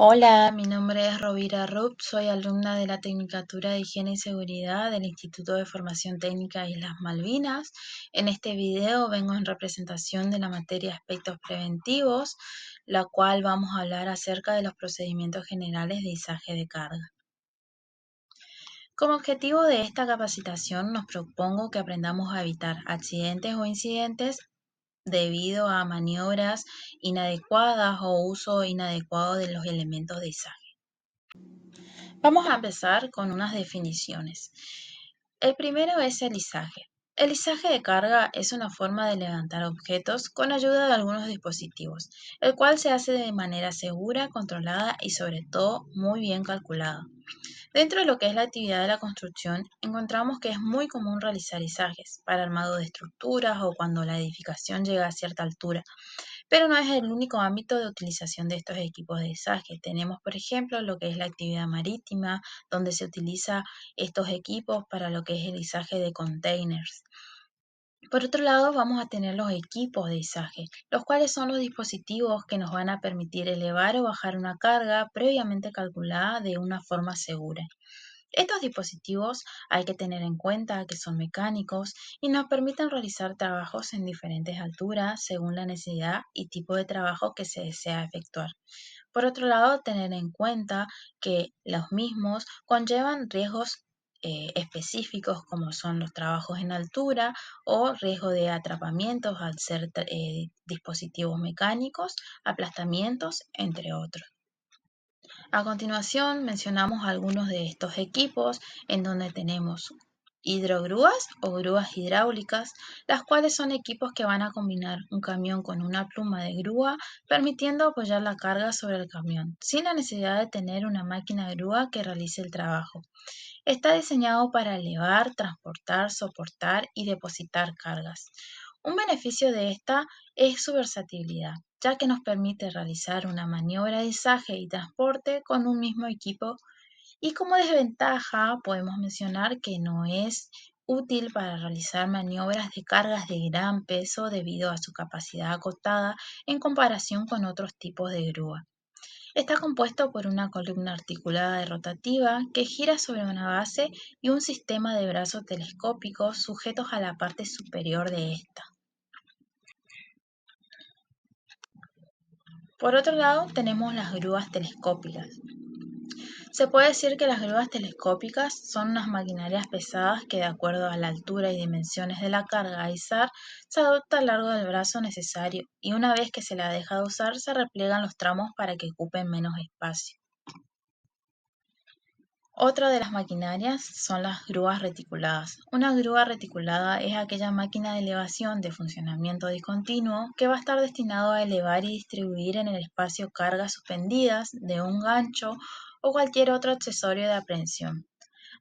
Hola, mi nombre es Rovira Rupp, soy alumna de la Tecnicatura de Higiene y Seguridad del Instituto de Formación Técnica Islas Malvinas. En este video vengo en representación de la materia Aspectos Preventivos, la cual vamos a hablar acerca de los procedimientos generales de izaje de carga. Como objetivo de esta capacitación nos propongo que aprendamos a evitar accidentes o incidentes debido a maniobras inadecuadas o uso inadecuado de los elementos de izaje. Vamos a empezar con unas definiciones. El primero es el izaje. El izaje de carga es una forma de levantar objetos con ayuda de algunos dispositivos, el cual se hace de manera segura, controlada y sobre todo muy bien calculada. Dentro de lo que es la actividad de la construcción, encontramos que es muy común realizar izajes para armado de estructuras o cuando la edificación llega a cierta altura, pero no es el único ámbito de utilización de estos equipos de izaje. Tenemos, por ejemplo, lo que es la actividad marítima, donde se utiliza estos equipos para lo que es el izaje de containers. Por otro lado, vamos a tener los equipos de izaje, los cuales son los dispositivos que nos van a permitir elevar o bajar una carga previamente calculada de una forma segura. Estos dispositivos hay que tener en cuenta que son mecánicos y nos permiten realizar trabajos en diferentes alturas según la necesidad y tipo de trabajo que se desea efectuar. Por otro lado, tener en cuenta que los mismos conllevan riesgos específicos como son los trabajos en altura o riesgo de atrapamientos al ser dispositivos mecánicos, aplastamientos, entre otros. A continuación mencionamos algunos de estos equipos en donde tenemos hidrogrúas o grúas hidráulicas, las cuales son equipos que van a combinar un camión con una pluma de grúa, permitiendo apoyar la carga sobre el camión, sin la necesidad de tener una máquina grúa que realice el trabajo. Está diseñado para elevar, transportar, soportar y depositar cargas. Un beneficio de esta es su versatilidad, ya que nos permite realizar una maniobra de izaje y transporte con un mismo equipo, y como desventaja podemos mencionar que no es útil para realizar maniobras de cargas de gran peso debido a su capacidad acotada en comparación con otros tipos de grúa. Está compuesto por una columna articulada y rotativa que gira sobre una base y un sistema de brazos telescópicos sujetos a la parte superior de esta. Por otro lado, tenemos las grúas telescópicas. Se puede decir que las grúas telescópicas son unas maquinarias pesadas que, de acuerdo a la altura y dimensiones de la carga a izar, se adopta el largo del brazo necesario y una vez que se la deja de usar se repliegan los tramos para que ocupen menos espacio. Otra de las maquinarias son las grúas reticuladas. Una grúa reticulada es aquella máquina de elevación de funcionamiento discontinuo que va a estar destinado a elevar y distribuir en el espacio cargas suspendidas de un gancho o cualquier otro accesorio de aprehensión.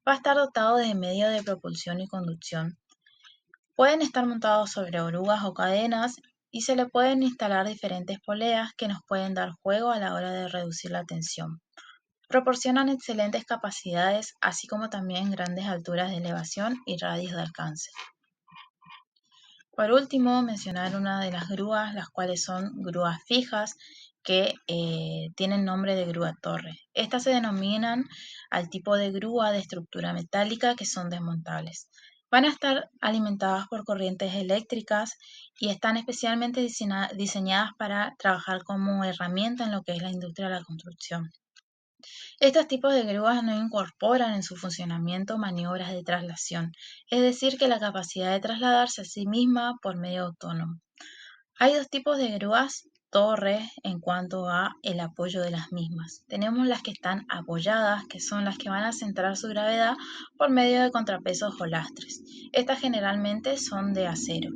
Va a estar dotado de medio de propulsión y conducción. Pueden estar montados sobre orugas o cadenas y se le pueden instalar diferentes poleas que nos pueden dar juego a la hora de reducir la tensión. Proporcionan excelentes capacidades, así como también grandes alturas de elevación y radios de alcance. Por último, mencionar una de las grúas, las cuales son grúas fijas, que tienen nombre de grúa torre. Estas se denominan al tipo de grúa de estructura metálica que son desmontables. Van a estar alimentadas por corrientes eléctricas y están especialmente diseñadas para trabajar como herramienta en lo que es la industria de la construcción. Estos tipos de grúas no incorporan en su funcionamiento maniobras de traslación, es decir, que la capacidad de trasladarse a sí misma por medio autónomo. Hay dos tipos de grúas torres en cuanto a el apoyo de las mismas. Tenemos las que están apoyadas, que son las que van a centrar su gravedad por medio de contrapesos o lastres. Estas generalmente son de acero.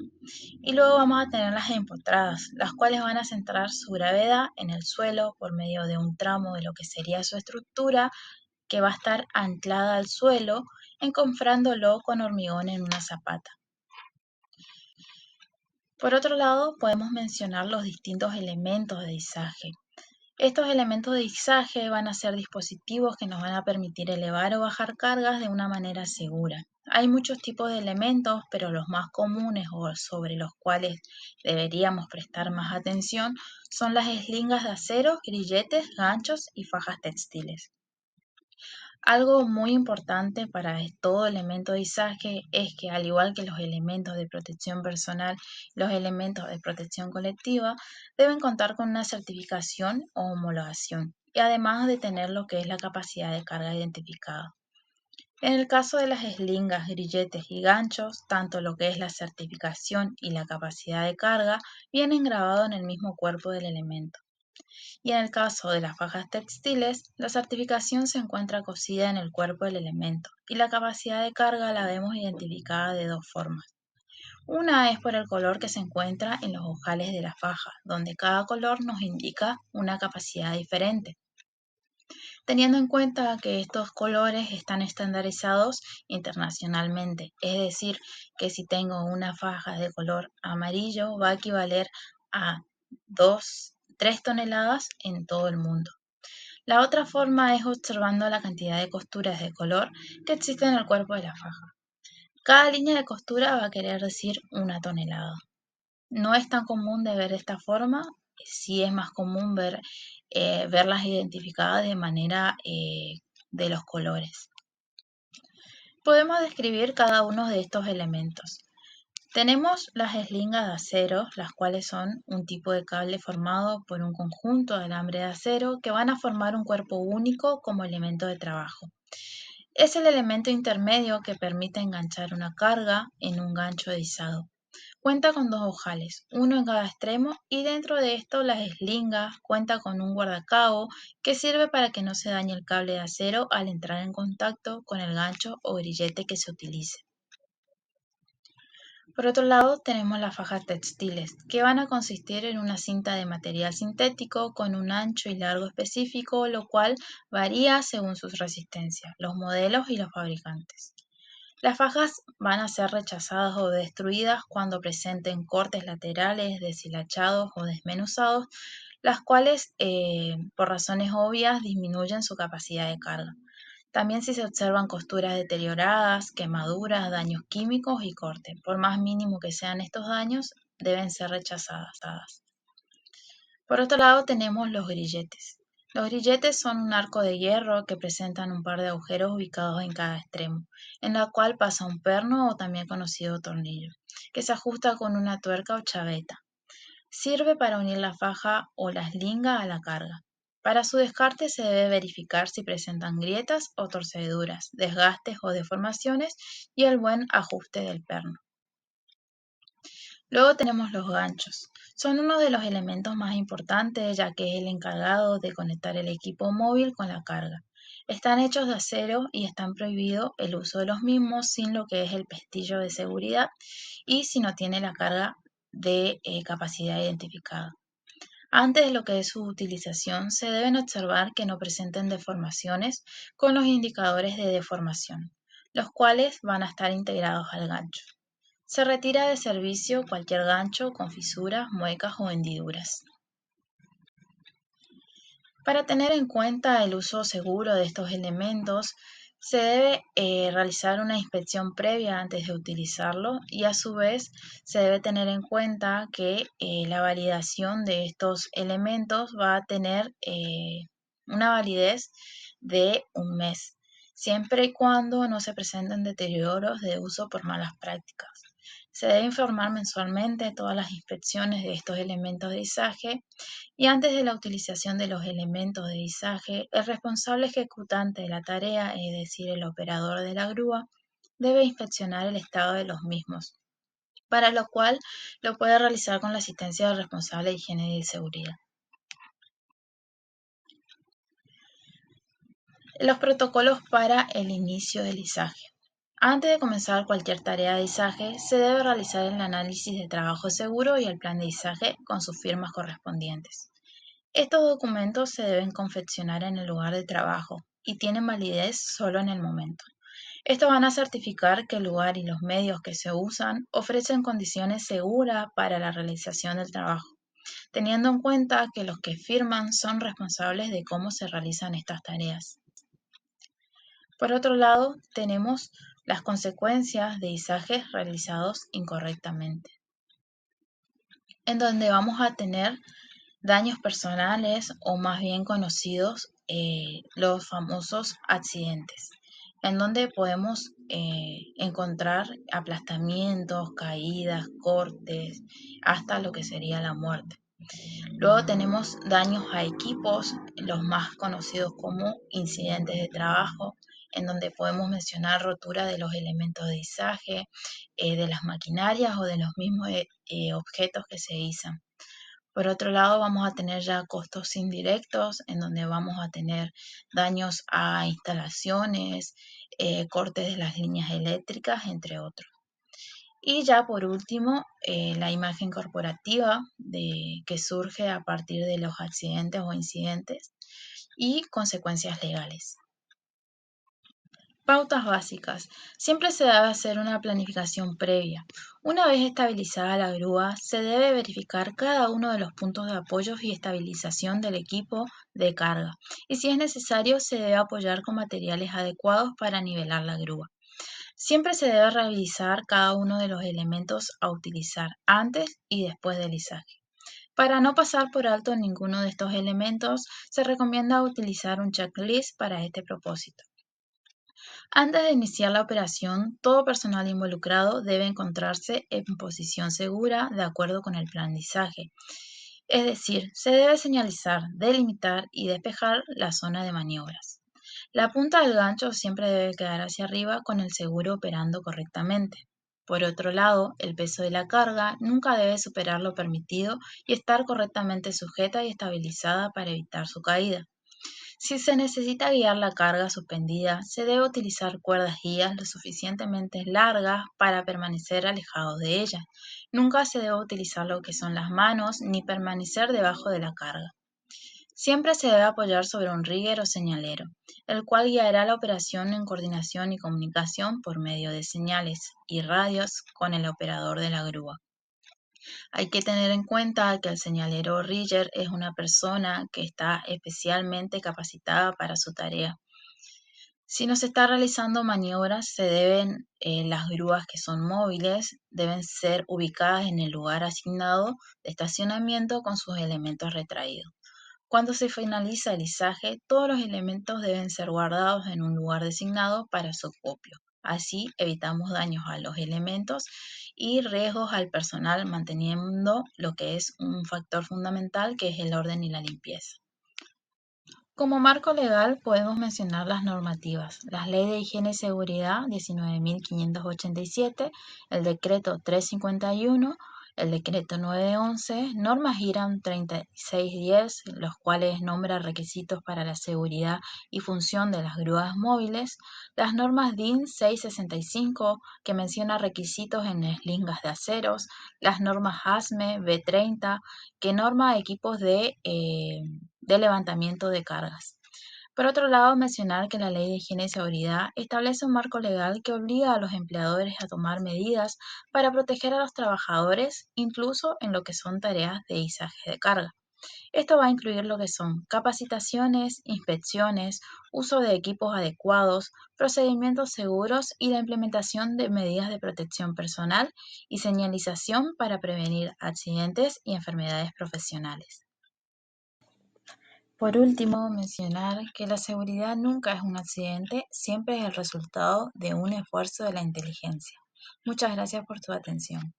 Y luego vamos a tener las empotradas, las cuales van a centrar su gravedad en el suelo por medio de un tramo de lo que sería su estructura, que va a estar anclada al suelo, encofrándolo con hormigón en una zapata. Por otro lado, podemos mencionar los distintos elementos de izaje. Estos elementos de izaje van a ser dispositivos que nos van a permitir elevar o bajar cargas de una manera segura. Hay muchos tipos de elementos, pero los más comunes o sobre los cuales deberíamos prestar más atención son las eslingas de acero, grilletes, ganchos y fajas textiles. Algo muy importante para todo elemento de izaje es que, al igual que los elementos de protección personal, los elementos de protección colectiva deben contar con una certificación o homologación, y además de tener lo que es la capacidad de carga identificada. En el caso de las eslingas, grilletes y ganchos, tanto lo que es la certificación y la capacidad de carga vienen grabados en el mismo cuerpo del elemento. Y en el caso de las fajas textiles, la certificación se encuentra cosida en el cuerpo del elemento y la capacidad de carga la vemos identificada de dos formas. Una es por el color que se encuentra en los ojales de la faja, donde cada color nos indica una capacidad diferente. Teniendo en cuenta que estos colores están estandarizados internacionalmente, es decir, que si tengo una faja de color amarillo va a equivaler a 3 toneladas en todo el mundo. La otra forma es observando la cantidad de costuras de color que existen en el cuerpo de la faja. Cada línea de costura va a querer decir 1 tonelada. No es tan común de ver esta forma, sí es más común verlas identificadas de manera de los colores. Podemos describir cada uno de estos elementos. Tenemos las eslingas de acero, las cuales son un tipo de cable formado por un conjunto de alambre de acero que van a formar un cuerpo único como elemento de trabajo. Es el elemento intermedio que permite enganchar una carga en un gancho de izado. Cuenta con dos ojales, uno en cada extremo, y dentro de esto las eslingas cuenta con un guardacabo que sirve para que no se dañe el cable de acero al entrar en contacto con el gancho o grillete que se utilice. Por otro lado, tenemos las fajas textiles, que van a consistir en una cinta de material sintético con un ancho y largo específico, lo cual varía según sus resistencias, los modelos y los fabricantes. Las fajas van a ser rechazadas o destruidas cuando presenten cortes laterales, deshilachados o desmenuzados, las cuales, por razones obvias, disminuyen su capacidad de carga. También si se observan costuras deterioradas, quemaduras, daños químicos y corte. Por más mínimo que sean estos daños, deben ser rechazadas. Por otro lado tenemos los grilletes. Los grilletes son un arco de hierro que presentan un par de agujeros ubicados en cada extremo, en la cual pasa un perno o también conocido tornillo, que se ajusta con una tuerca o chaveta. Sirve para unir la faja o la eslinga a la carga. Para su descarte se debe verificar si presentan grietas o torceduras, desgastes o deformaciones y el buen ajuste del perno. Luego tenemos los ganchos. Son uno de los elementos más importantes ya que es el encargado de conectar el equipo móvil con la carga. Están hechos de acero y están prohibido el uso de los mismos sin lo que es el pestillo de seguridad y si no tiene la carga de capacidad identificada. Antes de lo que es su utilización, se deben observar que no presenten deformaciones con los indicadores de deformación, los cuales van a estar integrados al gancho. Se retira de servicio cualquier gancho con fisuras, muecas o hendiduras. Para tener en cuenta el uso seguro de estos elementos, se debe realizar una inspección previa antes de utilizarlo y a su vez se debe tener en cuenta que la validación de estos elementos va a tener una validez de un mes, siempre y cuando no se presenten deterioros de uso por malas prácticas. Se debe informar mensualmente todas las inspecciones de estos elementos de izaje y antes de la utilización de los elementos de izaje, el responsable ejecutante de la tarea, es decir, el operador de la grúa, debe inspeccionar el estado de los mismos, para lo cual lo puede realizar con la asistencia del responsable de higiene y seguridad. Los protocolos para el inicio del izaje. Antes de comenzar cualquier tarea de izaje, se debe realizar el análisis de trabajo seguro y el plan de izaje con sus firmas correspondientes. Estos documentos se deben confeccionar en el lugar de trabajo y tienen validez solo en el momento. Estos van a certificar que el lugar y los medios que se usan ofrecen condiciones seguras para la realización del trabajo, teniendo en cuenta que los que firman son responsables de cómo se realizan estas tareas. Por otro lado, tenemos las consecuencias de izajes realizados incorrectamente, en donde vamos a tener daños personales o más bien conocidos los famosos accidentes, en donde podemos encontrar aplastamientos, caídas, cortes, hasta lo que sería la muerte. Luego tenemos daños a equipos, los más conocidos como incidentes de trabajo, en donde podemos mencionar rotura de los elementos de izaje, de las maquinarias o de los mismos objetos que se izan. Por otro lado, vamos a tener ya costos indirectos, en donde vamos a tener daños a instalaciones, cortes de las líneas eléctricas, entre otros. Y ya por último, la imagen corporativa que surge a partir de los accidentes o incidentes y consecuencias legales. Pautas básicas. Siempre se debe hacer una planificación previa. Una vez estabilizada la grúa, se debe verificar cada uno de los puntos de apoyo y estabilización del equipo de carga. Y si es necesario, se debe apoyar con materiales adecuados para nivelar la grúa. Siempre se debe revisar cada uno de los elementos a utilizar antes y después del izaje. Para no pasar por alto ninguno de estos elementos, se recomienda utilizar un checklist para este propósito. Antes de iniciar la operación, todo personal involucrado debe encontrarse en posición segura de acuerdo con el plan de izaje. Es decir, se debe señalizar, delimitar y despejar la zona de maniobras. La punta del gancho siempre debe quedar hacia arriba con el seguro operando correctamente. Por otro lado, el peso de la carga nunca debe superar lo permitido y estar correctamente sujeta y estabilizada para evitar su caída. Si se necesita guiar la carga suspendida, se debe utilizar cuerdas guías lo suficientemente largas para permanecer alejados de ella. Nunca se debe utilizar lo que son las manos ni permanecer debajo de la carga. Siempre se debe apoyar sobre un rigger o señalero, el cual guiará la operación en coordinación y comunicación por medio de señales y radios con el operador de la grúa. Hay que tener en cuenta que el señalero rigger es una persona que está especialmente capacitada para su tarea. Si no se está realizando maniobras, las grúas que son móviles deben ser ubicadas en el lugar asignado de estacionamiento con sus elementos retraídos. Cuando se finaliza el izaje, todos los elementos deben ser guardados en un lugar designado para su acopio. Así evitamos daños a los elementos y riesgos al personal, manteniendo lo que es un factor fundamental, que es el orden y la limpieza. Como marco legal podemos mencionar las normativas: la Ley de Higiene y Seguridad 19.587, el Decreto 351, el Decreto 911, normas IRAM 3610, los cuales nombra requisitos para la seguridad y función de las grúas móviles, las normas DIN 665, que menciona requisitos en eslingas de aceros, las normas ASME B30, que norma equipos de levantamiento de cargas. Por otro lado, mencionar que la Ley de Higiene y Seguridad establece un marco legal que obliga a los empleadores a tomar medidas para proteger a los trabajadores, incluso en lo que son tareas de izaje de carga. Esto va a incluir lo que son capacitaciones, inspecciones, uso de equipos adecuados, procedimientos seguros y la implementación de medidas de protección personal y señalización para prevenir accidentes y enfermedades profesionales. Por último, mencionar que la seguridad nunca es un accidente, siempre es el resultado de un esfuerzo de la inteligencia. Muchas gracias por tu atención.